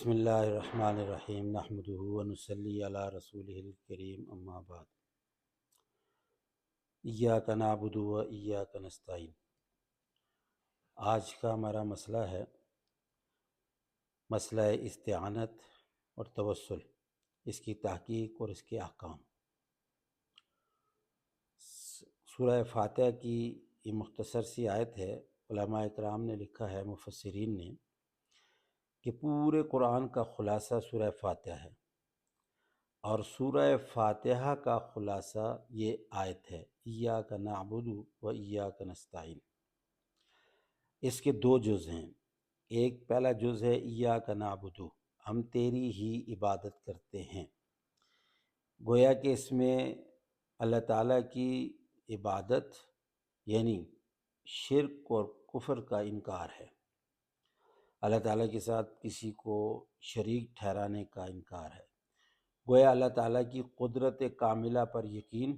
بسم اللہ الرحمن الرحیم نحمدہ ونصلی علی رسولہ الکریم اما بعد ایاک نعبد و ایاک نستعین۔ آج کا ہمارا مسئلہ ہے مسئلہ استعانت اور توسل، اس کی تحقیق اور اس کے احکام۔ سورہ فاتحہ کی یہ مختصر سی آیت ہے۔ علماء اکرام نے لکھا ہے، مفسرین نے، کہ پورے قرآن کا خلاصہ سورہ فاتحہ ہے، اور سورہ فاتحہ کا خلاصہ یہ آیت ہے، ایاک نعبد و ایاک نستعین۔ اس کے دو جز ہیں۔ ایک پہلا جز ہے ایاک نعبد، ہم تیری ہی عبادت کرتے ہیں۔ گویا کہ اس میں اللہ تعالیٰ کی عبادت یعنی شرک اور کفر کا انکار ہے، اللہ تعالیٰ کے ساتھ کسی کو شریک ٹھہرانے کا انکار ہے۔ گویا اللہ تعالیٰ کی قدرت کاملہ پر یقین،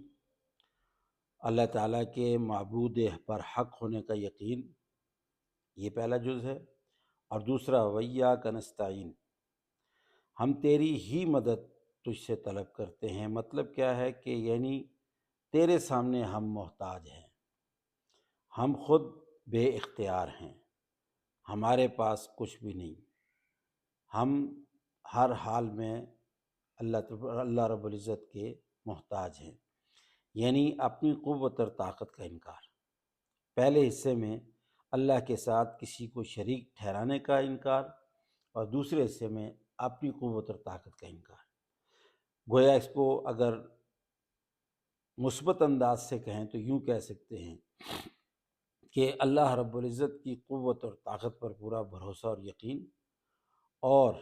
اللہ تعالیٰ کے معبود پر حق ہونے کا یقین، یہ پہلا جز ہے۔ اور دوسرا وَإِيَّاكَ نَسْتَعِينُ، ہم تیری ہی مدد تجھ سے طلب کرتے ہیں۔ مطلب کیا ہے کہ یعنی تیرے سامنے ہم محتاج ہیں، ہم خود بے اختیار ہیں، ہمارے پاس کچھ بھی نہیں، ہم ہر حال میں اللہ رب العزت کے محتاج ہیں، یعنی اپنی قوت اور طاقت کا انکار۔ پہلے حصے میں اللہ کے ساتھ کسی کو شریک ٹھہرانے کا انکار، اور دوسرے حصے میں اپنی قوت اور طاقت کا انکار۔ گویا اس کو اگر مثبت انداز سے کہیں تو یوں کہہ سکتے ہیں کہ اللہ رب العزت کی قوت اور طاقت پر پورا بھروسہ اور یقین، اور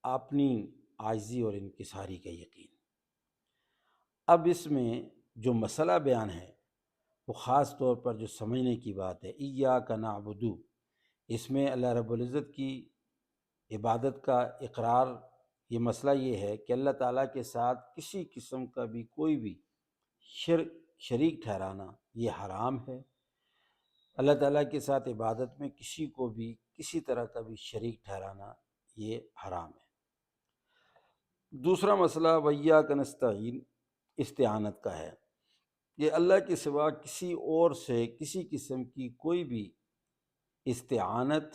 اپنی عاجزی اور انکساری کا یقین۔ اب اس میں جو مسئلہ بیان ہے وہ خاص طور پر جو سمجھنے کی بات ہے، ایاک نعبد، اس میں اللہ رب العزت کی عبادت کا اقرار۔ یہ مسئلہ یہ ہے کہ اللہ تعالیٰ کے ساتھ کسی قسم کا بھی کوئی بھی شریک ٹھہرانا یہ حرام ہے۔ اللہ تعالیٰ کے ساتھ عبادت میں کسی کو بھی کسی طرح کا بھی شریک ٹھہرانا یہ حرام ہے۔ دوسرا مسئلہ وَإِيَّاكَ نَسْتَعِينُ، استعانت کا ہے۔ یہ اللہ کے سوا کسی اور سے کسی قسم کی کوئی بھی استعانت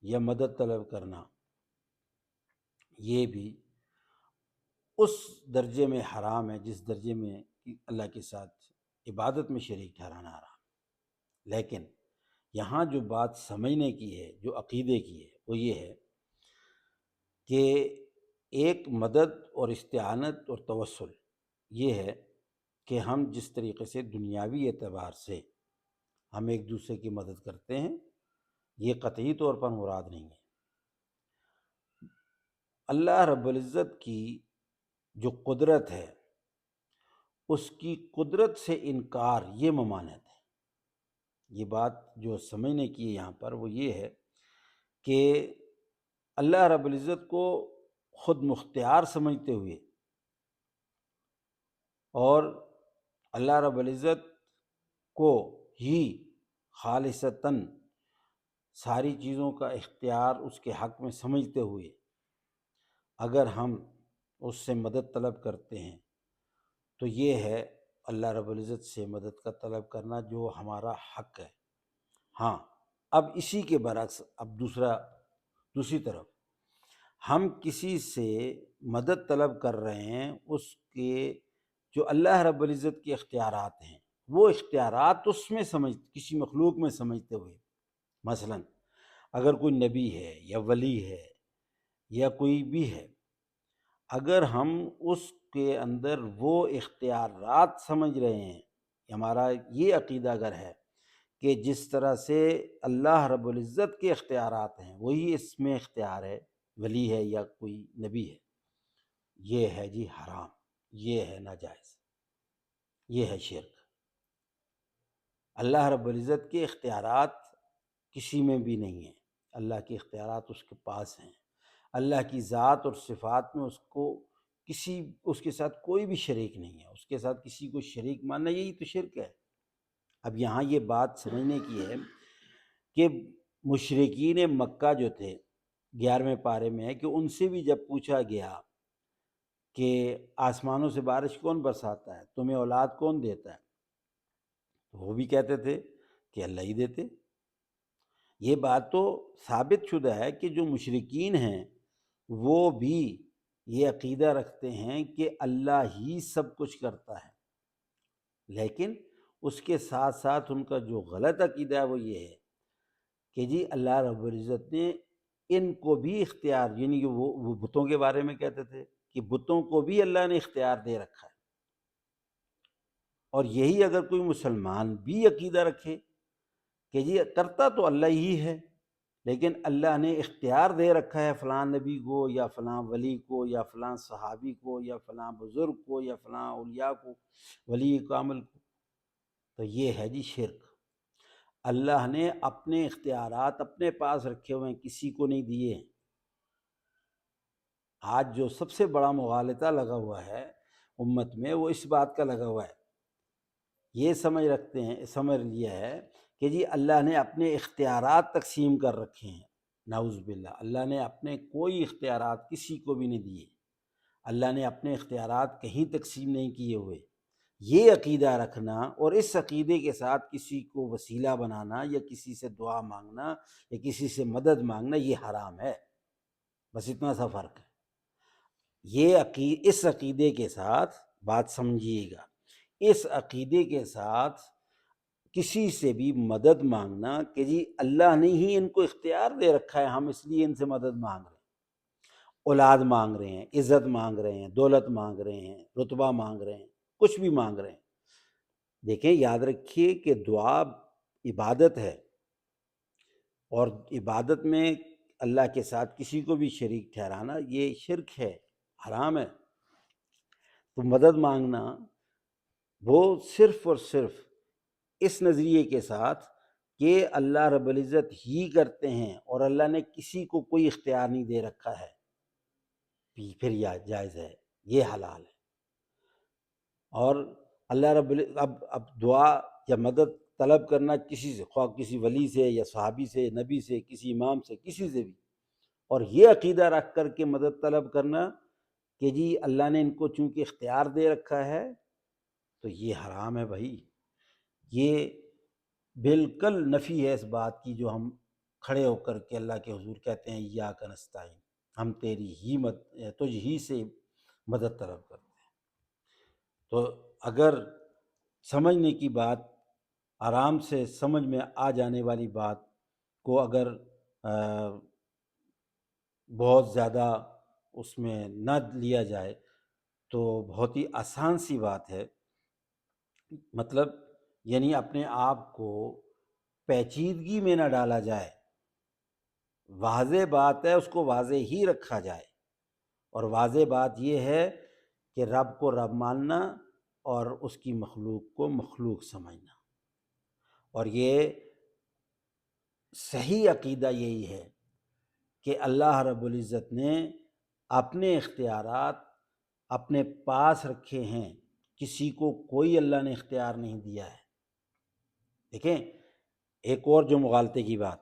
یا مدد طلب کرنا، یہ بھی اس درجے میں حرام ہے جس درجے میں اللہ کے ساتھ عبادت میں شریک ٹھہرانا حرام۔ لیکن یہاں جو بات سمجھنے کی ہے، جو عقیدے کی ہے، وہ یہ ہے کہ ایک مدد اور استعانت اور توسل یہ ہے کہ ہم جس طریقے سے دنیاوی اعتبار سے ہم ایک دوسرے کی مدد کرتے ہیں، یہ قطعی طور پر مراد نہیں ہے۔ اللہ رب العزت کی جو قدرت ہے، اس کی قدرت سے انکار یہ ممانعت ہے۔ یہ بات جو سمجھنے کی ہے یہاں پر وہ یہ ہے کہ اللہ رب العزت کو خود مختار سمجھتے ہوئے اور اللہ رب العزت کو ہی خالصتاً ساری چیزوں کا اختیار اس کے حق میں سمجھتے ہوئے اگر ہم اس سے مدد طلب کرتے ہیں تو یہ ہے اللہ رب العزت سے مدد کا طلب کرنا جو ہمارا حق ہے۔ ہاں، اب اسی کے برعکس اب دوسری طرف ہم کسی سے مدد طلب کر رہے ہیں، اس کے جو اللہ رب العزت کے اختیارات ہیں وہ اختیارات اس میں کسی مخلوق میں سمجھتے ہوئے، مثلا اگر کوئی نبی ہے یا ولی ہے یا کوئی بھی ہے، اگر ہم اس کے اندر وہ اختیارات سمجھ رہے ہیں، ہمارا یہ عقیدہ اگر ہے کہ جس طرح سے اللہ رب العزت کے اختیارات ہیں وہی اس میں اختیار ہے، ولی ہے یا کوئی نبی ہے، یہ ہے جی حرام، یہ ہے ناجائز، یہ ہے شرک۔ اللہ رب العزت کے اختیارات کسی میں بھی نہیں ہیں، اللہ کے اختیارات اس کے پاس ہیں۔ اللہ کی ذات اور صفات میں اس کے ساتھ کوئی بھی شریک نہیں ہے، اس کے ساتھ کسی کو شریک ماننا یہی تو شرک ہے۔ اب یہاں یہ بات سمجھنے کی ہے کہ مشرکین مکہ جو تھے 11ویں پارے میں ہے کہ ان سے بھی جب پوچھا گیا کہ آسمانوں سے بارش کون برساتا ہے، تمہیں اولاد کون دیتا ہے، تو وہ بھی کہتے تھے کہ اللہ ہی دیتے۔ یہ بات تو ثابت شدہ ہے کہ جو مشرکین ہیں وہ بھی یہ عقیدہ رکھتے ہیں کہ اللہ ہی سب کچھ کرتا ہے، لیکن اس کے ساتھ ساتھ ان کا جو غلط عقیدہ ہے وہ یہ ہے کہ جی اللہ رب العزت نے ان کو بھی اختیار، یعنی کہ وہ بتوں کے بارے میں کہتے تھے کہ بتوں کو بھی اللہ نے اختیار دے رکھا ہے۔ اور یہی اگر کوئی مسلمان بھی عقیدہ رکھے کہ جی کرتا تو اللہ ہی ہے، لیکن اللہ نے اختیار دے رکھا ہے فلاں نبی کو یا فلاں ولی کو یا فلاں صحابی کو یا فلاں بزرگ کو یا فلاں اولیاء کو، ولی کامل کو، تو یہ ہے جی شرک۔ اللہ نے اپنے اختیارات اپنے پاس رکھے ہوئے ہیں، کسی کو نہیں دیے ہیں۔ آج جو سب سے بڑا مغالطہ لگا ہوا ہے امت میں وہ اس بات کا لگا ہوا ہے، یہ سمجھ لیا ہے کہ جی اللہ نے اپنے اختیارات تقسیم کر رکھے ہیں۔ نعوذ باللہ، اللہ نے اپنے کوئی اختیارات کسی کو بھی نہیں دیے، اللہ نے اپنے اختیارات کہیں تقسیم نہیں کیے ہوئے۔ یہ عقیدہ رکھنا اور اس عقیدے کے ساتھ کسی کو وسیلہ بنانا یا کسی سے دعا مانگنا یا کسی سے مدد مانگنا یہ حرام ہے، بس اتنا سا فرق ہے۔ اس عقیدے کے ساتھ بات سمجھیے گا، اس عقیدے کے ساتھ کسی سے بھی مدد مانگنا کہ جی اللہ نے ہی ان کو اختیار دے رکھا ہے، ہم اس لیے ان سے مدد مانگ رہے ہیں، اولاد مانگ رہے ہیں، عزت مانگ رہے ہیں، دولت مانگ رہے ہیں، رتبہ مانگ رہے ہیں، کچھ بھی مانگ رہے ہیں۔ دیکھیں، یاد رکھیے کہ دعا عبادت ہے، اور عبادت میں اللہ کے ساتھ کسی کو بھی شریک ٹھہرانا یہ شرک ہے، حرام ہے۔ تو مدد مانگنا وہ صرف اور صرف اس نظریے کے ساتھ کہ اللہ رب العزت ہی کرتے ہیں اور اللہ نے کسی کو کوئی اختیار نہیں دے رکھا ہے، پھر یہ جائز ہے، یہ حلال ہے۔ اور اللہ رب العزت اب دعا یا مدد طلب کرنا کسی سے، خواہ کسی ولی سے یا صحابی سے، نبی سے، کسی امام سے، کسی سے بھی، اور یہ عقیدہ رکھ کر کے مدد طلب کرنا کہ جی اللہ نے ان کو چونکہ اختیار دے رکھا ہے تو یہ حرام ہے بھائی۔ یہ بالکل نفی ہے اس بات کی جو ہم کھڑے ہو کر کے اللہ کے حضور کہتے ہیں ایاک نستعین، ہم تیری ہی تجھ ہی سے مدد طلب کرتے ہیں۔ تو اگر سمجھنے کی بات، آرام سے سمجھ میں آ جانے والی بات کو اگر بہت زیادہ اس میں نہ لیا جائے تو بہت ہی آسان سی بات ہے، مطلب یعنی اپنے آپ کو پیچیدگی میں نہ ڈالا جائے، واضح بات ہے اس کو واضح ہی رکھا جائے، اور واضح بات یہ ہے کہ رب کو رب ماننا اور اس کی مخلوق کو مخلوق سمجھنا، اور یہ صحیح عقیدہ یہی ہے کہ اللہ رب العزت نے اپنے اختیارات اپنے پاس رکھے ہیں، کسی کو کوئی اللہ نے اختیار نہیں دیا ہے۔ دیکھیں ایک اور جو مغالطے کی بات،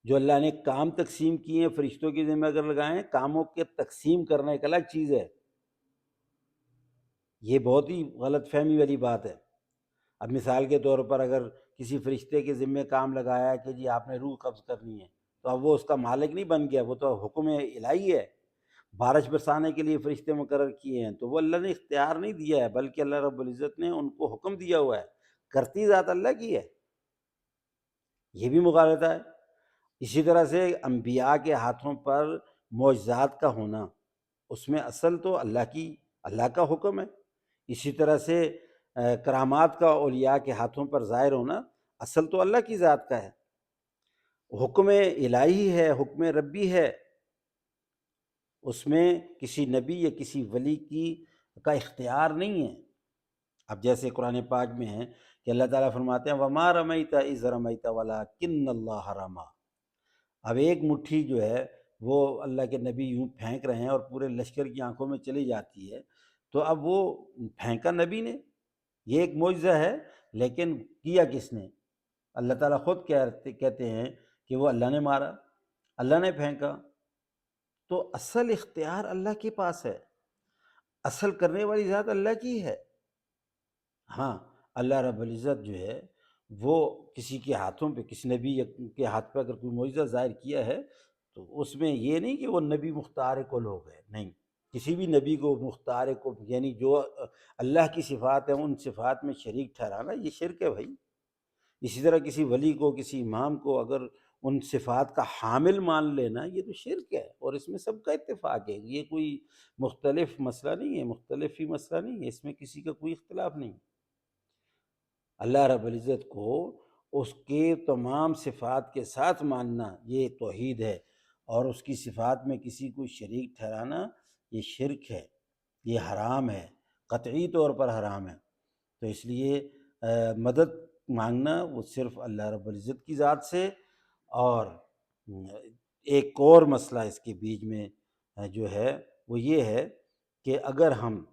جو اللہ نے کام تقسیم کیے ہیں فرشتوں کے ذمہ اگر لگائیں، کاموں کے تقسیم کرنا ایک الگ چیز ہے، یہ بہت ہی غلط فہمی والی بات ہے۔ اب مثال کے طور پر اگر کسی فرشتے کے ذمہ کام لگایا کہ جی آپ نے روح قبض کرنی ہے، تو اب وہ اس کا مالک نہیں بن گیا، وہ تو حکم الہی ہے۔ بارش برسانے کے لیے فرشتے مقرر کیے ہیں تو وہ اللہ نے اختیار نہیں دیا ہے، بلکہ اللہ رب العزت نے ان کو حکم دیا ہوا ہے، کرتی ذات اللہ کی ہے۔ یہ بھی مغالطہ ہے۔ اسی طرح سے انبیاء کے ہاتھوں پر معجزات کا ہونا، اس میں اصل تو اللہ کا حکم ہے۔ اسی طرح سے کرامات کا اولیاء کے ہاتھوں پر ظاہر ہونا اصل تو اللہ کی ذات کا ہے، حکم الہی ہے، حکم ربی ہے، اس میں کسی نبی یا کسی ولی کا اختیار نہیں ہے۔ اب جیسے قرآن پاک میں ہے کہ اللہ تعالیٰ فرماتے ہیں وَمَا رَمَيْتَ إِذْ رَمَيْتَ وَلَكِنَّ اللَّهَ رَمَى۔ اب ایک مٹھی جو ہے وہ اللہ کے نبی یوں پھینک رہے ہیں اور پورے لشکر کی آنکھوں میں چلی جاتی ہے، تو اب وہ پھینکا نبی نے، یہ ایک معجزہ ہے، لیکن کیا کس نے؟ اللہ تعالیٰ خود کہتے ہیں کہ وہ اللہ نے مارا۔ اللہ نے پھینکا، تو اصل اختیار اللہ کے پاس ہے، اصل کرنے والی ذات اللہ کی ہے۔ ہاں، اللہ رب العزت جو ہے وہ کسی کے ہاتھوں پہ، کسی نبی کے ہاتھ پہ اگر کوئی معجزہ ظاہر کیا ہے تو اس میں یہ نہیں کہ وہ نبی مختار کل ہو گئے، نہیں، کسی بھی نبی کو مختار کو، یعنی جو اللہ کی صفات ہیں ان صفات میں شریک ٹھہرانا یہ شرک ہے بھائی۔ اسی طرح کسی ولی کو، کسی امام کو اگر ان صفات کا حامل مان لینا یہ تو شرک ہے، اور اس میں سب کا اتفاق ہے، یہ کوئی مختلف مسئلہ نہیں ہے، مختلف ہی مسئلہ نہیں ہے، اس میں کسی کا کوئی اختلاف نہیں۔ اللہ رب العزت کو اس کے تمام صفات کے ساتھ ماننا یہ توحید ہے، اور اس کی صفات میں کسی کو شریک ٹھہرانا یہ شرک ہے، یہ حرام ہے، قطعی طور پر حرام ہے۔ تو اس لیے مدد مانگنا وہ صرف اللہ رب العزت کی ذات سے، اور ایک اور مسئلہ اس کے بیچ میں جو ہے وہ یہ ہے کہ اگر ہم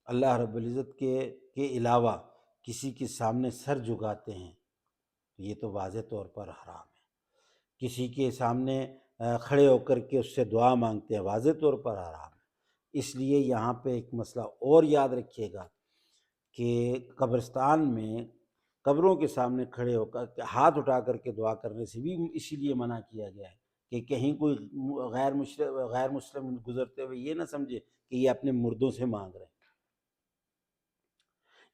اللہ رب العزت کے علاوہ کسی کے سامنے سر جھکاتے ہیں تو یہ تو واضح طور پر حرام ہے، کسی کے سامنے کھڑے ہو کر کے اس سے دعا مانگتے ہیں، واضح طور پر حرام ہے۔ اس لیے یہاں پہ ایک مسئلہ اور یاد رکھیے گا کہ قبرستان میں قبروں کے سامنے کھڑے ہو کر ہاتھ اٹھا کر کے دعا کرنے سے بھی اسی لیے منع کیا گیا ہے کہ کہیں کوئی غیر مسلم گزرتے ہوئے یہ نہ سمجھے کہ یہ اپنے مردوں سے مانگ رہے ہیں۔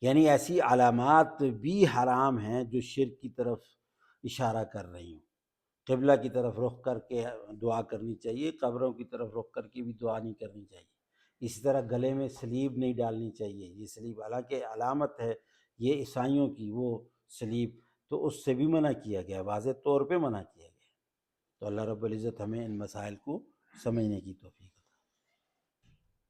یعنی ایسی علامات بھی حرام ہیں جو شرک کی طرف اشارہ کر رہی ہوں۔ قبلہ کی طرف رخ کر کے دعا کرنی چاہیے، قبروں کی طرف رخ کر کے بھی دعا نہیں کرنی چاہیے۔ اسی طرح گلے میں سلیب نہیں ڈالنی چاہیے، یہ سلیب حالانکہ علامت ہے یہ عیسائیوں کی، وہ سلیب تو اس سے بھی منع کیا گیا، واضح طور پہ منع کیا گیا۔ تو اللہ رب العزت ہمیں ان مسائل کو سمجھنے کی توفیق